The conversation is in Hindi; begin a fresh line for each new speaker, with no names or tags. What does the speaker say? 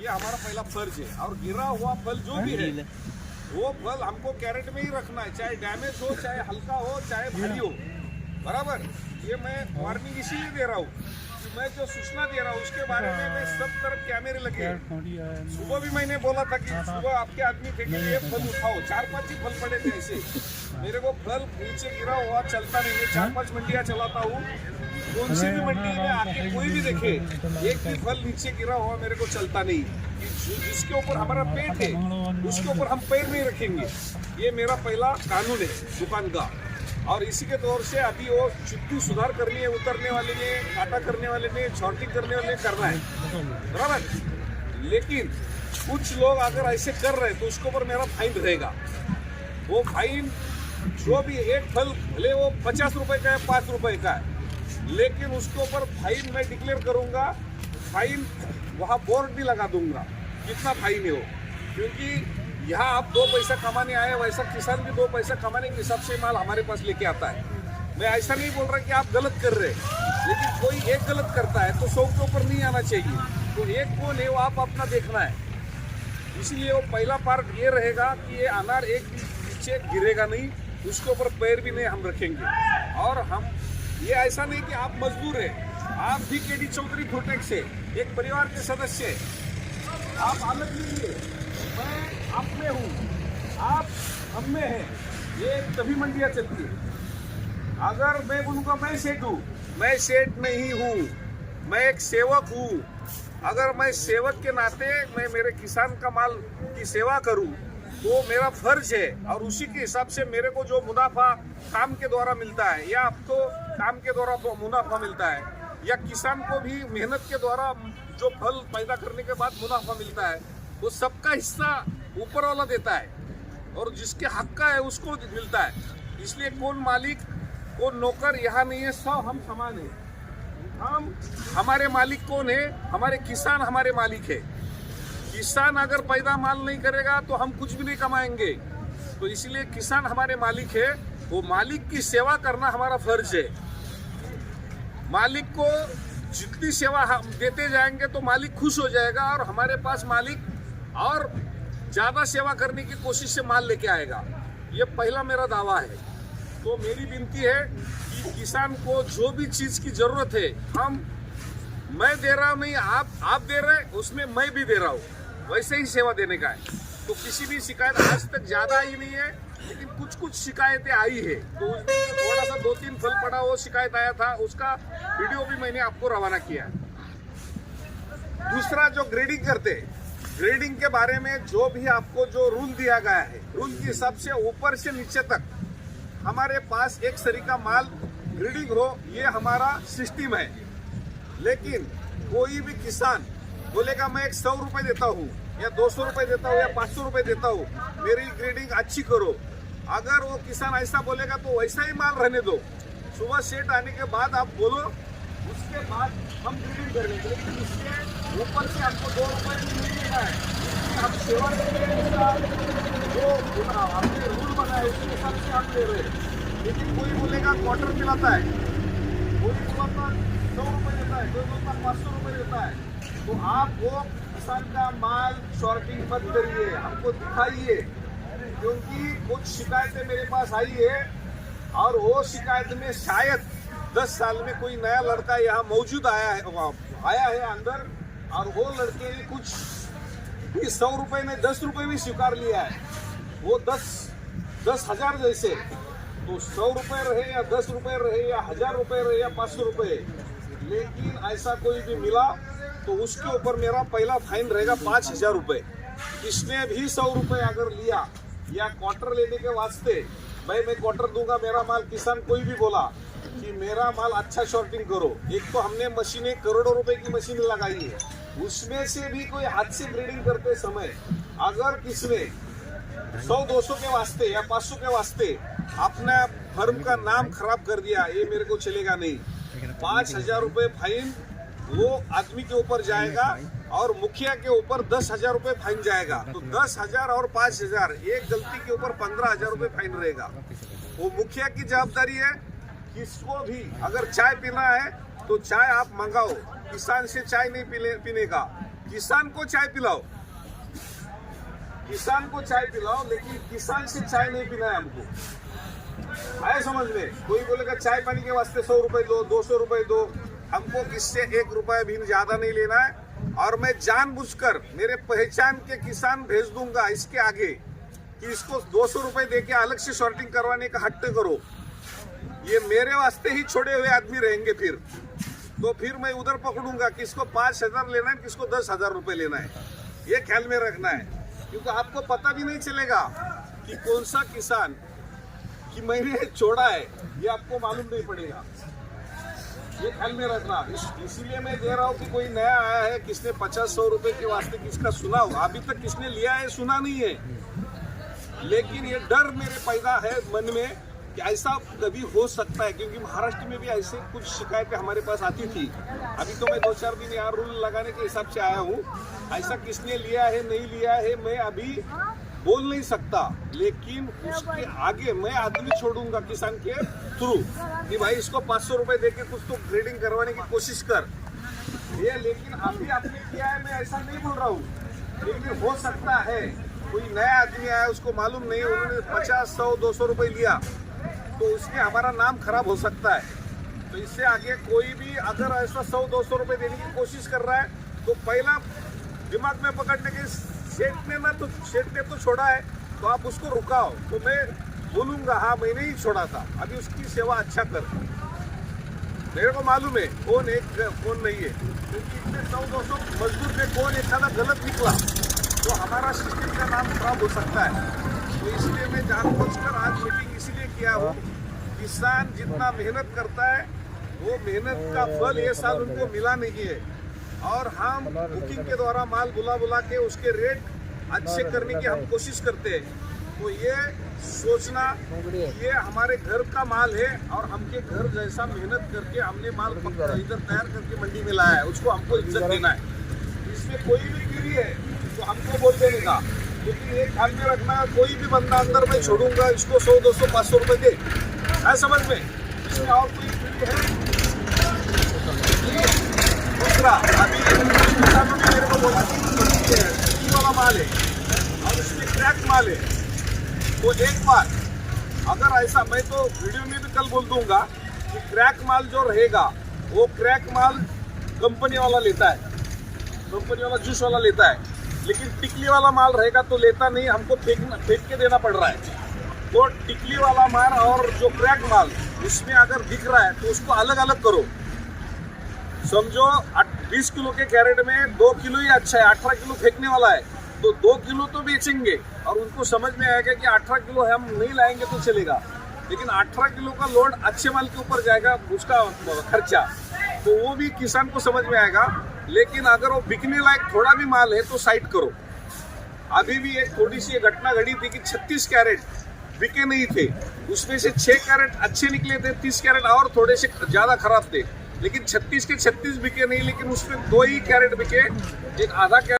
ये हमारा पहला फर्ज है। और गिरा हुआ फल जो भी है वो फल हमको कैरेट में ही रखना है, चाहे डैमेज हो, चाहे हल्का हो, चाहे भारी हो, बराबर। ये मैं वार्निंग इसीलिए दे रहा हूँ, मैं जो सूचना दे रहा हूँ उसके बारे में मैं सब तरफ कैमरे लगे। सुबह भी मैंने बोला था कि सुबह आपके आदमी थे कि ये फल उठाओ, 4-5 ही फल पड़े थे ऐसे। मेरे को फल नीचे गिरा हुआ चलता नहीं, मैं 4-5 मंडियाँ चलाता हूँ, कौन सी भी मंडी में आके कोई भी देखे एक भी फल नीचे गिरा हुआ मेरे को चलता नहीं। जिसके ऊपर हमारा पेट है उसके ऊपर हम पैर नहीं रखेंगे। ये मेरा पहला कानून है दुकान का। और इसी के तौर से अभी वो चिट्ठी सुधार करनी है, उतरने वाले ने, काटा करने वाले ने, शॉर्टिंग करने वाले ने करना है, बराबर। लेकिन कुछ लोग अगर ऐसे कर रहे हैं तो उसके ऊपर मेरा फाइन रहेगा। वो फाइन जो भी एक फल भले वो 50 रुपए का है, 5 रुपए का है, लेकिन उसके ऊपर फाइन मैं डिक्लेयर करूंगा। फाइन वहाँ बोर्ड भी लगा दूंगा कितना फाइन है वो, क्योंकि यहाँ आप 2 पैसा कमाने आए, वैसा किसान भी 2 पैसा कमाने के हिसाब से माल हमारे पास लेके आता है। मैं ऐसा नहीं बोल रहा कि आप गलत कर रहे हैं, लेकिन कोई एक गलत करता है तो 100 के ऊपर नहीं आना चाहिए। तो एक कौन है वो आप अपना देखना है। इसीलिए वो पहला पार्ट ये रहेगा कि ये अनार एक नीचे गिरेगा नहीं, उसके ऊपर पैर भी नहीं हम रखेंगे। और हम ये ऐसा नहीं कि आप मजदूर है, आप भी केडी चौधरी प्रोटेक्ट से एक परिवार के सदस्य है, आप अलग लीजिए। मैं आप में हूँ, आप हम में हैं, ये तभी मंडियाँ चलती है। अगर मैं बोलूँगा मैं सेठ हूँ, मैं सेठ नहीं हूँ, मैं एक सेवक हूँ। अगर मैं सेवक के नाते मैं मेरे किसान का माल की सेवा करूँ तो मेरा फर्ज है, और उसी के हिसाब से मेरे को जो मुनाफा काम के द्वारा मिलता है, या अब तो काम के द्वारा मुनाफा मिलता है, या किसान को भी मेहनत के द्वारा जो फल पैदा करने के बाद मुनाफा मिलता है, वो सबका हिस्सा ऊपर वाला देता है, और जिसके हक का है उसको मिलता है। इसलिए कौन मालिक कौन नौकर यहाँ नहीं है, सब हम समान है। हम हमारे मालिक कौन है? हमारे किसान हमारे मालिक है। किसान अगर पैदा माल नहीं करेगा तो हम कुछ भी नहीं कमाएंगे। तो इसलिए किसान हमारे मालिक है, वो मालिक की सेवा करना हमारा फर्ज है। मालिक को जितनी सेवा हम देते जाएंगे तो मालिक खुश हो जाएगा, और हमारे पास मालिक और ज़्यादा सेवा करने की कोशिश से माल लेके आएगा। ये पहला मेरा दावा है। तो मेरी विनती है कि किसान को जो भी चीज़ की ज़रूरत है, मैं दे रहा हूँ नहीं, आप दे रहे हैं, उसमें मैं भी दे रहा हूँ, वैसे ही सेवा देने का है। तो किसी भी शिकायत आज तक ज़्यादा आई नहीं है, लेकिन कुछ शिकायतें आई है। तो उस दिन थोड़ा सा 2-3 फल पड़ा वो शिकायत आया था, उसका वीडियो भी मैंने आपको रवाना किया है। दूसरा जो ग्रेडिंग करते, ग्रेडिंग के बारे में जो भी आपको जो रूल दिया गया है, रूल के हिसाब से ऊपर से नीचे तक हमारे पास एक सरी का माल ग्रेडिंग हो, ये हमारा सिस्टम है। लेकिन कोई भी किसान बोलेगा मैं 100 रुपए देता हूँ, या 200 रुपए देता हूँ, या 500 रुपए देता हूँ, मेरी ग्रेडिंग अच्छी करो। अगर वो किसान ऐसा बोलेगा तो वैसा ही माल रहने दो। सुबह सेट आने के बाद आप बोलो, उसके बाद हम ग्रेडिंग करेंगे। लेकिन इसके ऊपर से हमको 2 रुपये भी नहीं देना है। हम सेवा देंगे, उसका जो आपने रूल बनाया उसके हिसाब से हम ले रहे हैं। लेकिन कोई बोलेगा क्वार्टर मिलाता है, कोई बोलता 100 रुपये देता है, कोई बोलता 500 रुपये देता है। तो आप वो किसान का माल शॉर्टिंग मत करिए, हमको दिखाइए। क्योंकि कुछ शिकायतें मेरे पास आई है, और वो शिकायत में शायद 10 साल में कोई नया लड़का यहाँ मौजूद आया है अंदर, और वो लड़के ने कुछ 100 रुपये में 10 रुपये भी स्वीकार लिया है। वो 10,000 जैसे, तो 100 रुपये रहे या 10 रुपये रहे या 1000 रुपये रहे या 500 रुपये, लेकिन ऐसा कोई भी मिला तो उसके ऊपर मेरा पहला फाइन रहेगा 5,000 रुपये। इसने भी 100 रुपये अगर लिया या क्वार्टर लेने के वास्ते, भाई मैं क्वार्टर दूंगा मेरा माल, किसान कोई भी बोला कि मेरा माल अच्छा शॉर्टिंग करो। एक तो हमने मशीनें करोड़ों रुपए की मशीन लगाई है, उसमें से भी कोई हाथ से ग्रेडिंग करते समय अगर किसने 100-200 के वास्ते या 500 के वास्ते अपना फर्म का नाम खराब कर दिया, ये मेरे को चलेगा नहीं। 5,000 रुपये फाइन वो आदमी के ऊपर जाएगा, और मुखिया के ऊपर 10,000 रुपये फाइन जाएगा। तो 10,000 और 5,000, एक गलती के ऊपर 15,000 रुपये फाइन रहेगा। वो मुखिया की जवाबदारी है। किसको भी अगर चाय पीना है तो चाय आप मंगाओ, किसान से चाय नहीं पीने का। किसान को चाय पिलाओ, किसान को चाय पिलाओ, लेकिन किसान से चाय नहीं पीना है हमको। आए समझ में? कोई बोलेगा चाय पानी के वास्ते 100 रुपए दो, 200 रुपए दो, हमको किससे 1 रुपया भी ज्यादा नहीं लेना है। और मैं जानबूझकर मेरे पहचान के किसान भेज दूंगा इसके आगे कि इसको 200 रुपए दे के अलग से शॉर्टिंग करवाने का हट्ट करो। ये मेरे वास्ते ही छोड़े हुए आदमी रहेंगे। फिर मैं उधर पकड़ूंगा किसको 5,000 लेना है, किसको 10,000 रुपए लेना है। ये ख्याल में रखना है, क्योंकि आपको पता भी नहीं चलेगा कि कौन सा किसान कि मैंने छोड़ा है, ये आपको मालूम नहीं पड़ेगा। ये ख्याल में रखना। इसीलिए मैं दे रहा हूँ कि कोई नया आया है, किसने 50-100 रुपए के वास्ते किसका सुना हो, अभी तक किसने लिया है सुना नहीं है, लेकिन ये डर मेरे पैदा है मन में कि ऐसा कभी हो सकता है। क्योंकि महाराष्ट्र में भी ऐसे कुछ शिकायतें हमारे पास आती थी। अभी तो मैं 2-4 दिन यहाँ रूल लगाने के हिसाब से आया हूँ। ऐसा किसने लिया है नहीं लिया है मैं अभी बोल नहीं सकता, लेकिन उसके आगे मैं आदमी छोड़ूंगा किसान के थ्रू कि भाई इसको 500 रुपए देके कुछ तो ग्रेडिंग करवाने की कोशिश कर ये। लेकिन अभी आपने किया है, मैं ऐसा नहीं बोल रहा हूँ, लेकिन हो सकता है कोई नया आदमी आया, उसको मालूम नहीं, उन्होंने 50, 100, 200 रुपए लिया, तो उसमें हमारा नाम खराब हो सकता है। तो इससे आगे कोई भी अगर ऐसा 100-200 रुपए देने की कोशिश कर रहा है, तो पहला दिमाग में पकड़ने के सेठ ने तो छोड़ा है, तो आप उसको रुकाओ। तो मैं बोलूंगा हाँ मैंने ही छोड़ा था, अभी उसकी सेवा अच्छा कर। मेरे को मालूम है कौन एक कौन नहीं है, क्योंकि इतने 100-200 मजदूर में कौन एखादा गलत निकला तो हमारा सिस्टम का नाम खराब हो सकता है। तो इसलिए मैं जानबूझकर आज मीटिंग इसीलिए किया हूँ। किसान जितना मेहनत करता है वो मेहनत का फल ये साल उनको मिला नहीं है, और हम बुकिंग के द्वारा माल बुला के उसके रेट अच्छे करने की हम कोशिश करते हैं। तो ये सोचना ये हमारे घर का माल है और हमके घर जैसा मेहनत करके हमने माल इधर तैयार करके मंडी में लाया है, उसको हमको इज्जत देना है। इसमें कोई भी गिरी है तो हमको बोल देने का, लेकिन ये ध्यान में रखना कोई भी बंदा अंदर में छोड़ूंगा इसको 100, 200, 500 रुपए दे, है समझ में? इसमें और कोई गिरी है? दूसरा अभी किसानों ने मेरे को बोला कि वाला माल है और इसमें क्रैक माल है। तो एक बार अगर ऐसा, मैं तो वीडियो में भी कल बोल दूंगा कि क्रैक माल जो रहेगा वो क्रैक माल कंपनी वाला लेता है, कंपनी वाला जूस वाला लेता है, लेकिन टिकली वाला माल रहेगा तो लेता नहीं, हमको फेंक के देना पड़ रहा है। तो टिकली वाला माल और जो क्रैक माल उसमें अगर दिख रहा है तो उसको अलग अलग करो। समझो 20 किलो के कैरेट में 2 किलो ही अच्छा है, 18 किलो फेंकने वाला है, तो 2 किलो तो बेचेंगे और उनको समझ में आएगा कि 18 किलो हम नहीं लाएंगे तो चलेगा, लेकिन 18 किलो का लोड अच्छे माल के ऊपर जाएगा, उसका खर्चा, तो वो भी किसान को समझ में आएगा। लेकिन अगर वो बिकने लायक थोड़ा भी माल है तो साइड करो। अभी भी एक थोड़ी सी घटना घटी थी कि 36 कैरेट बिके नहीं थे, उसमें से 6 कैरेट अच्छे निकले थे, 30 कैरेट और थोड़े से ज़्यादा खराब थे, लेकिन 36 के 36 बिके नहीं, लेकिन उसमें 2 ही कैरेट बिके, एक आधा कैरेट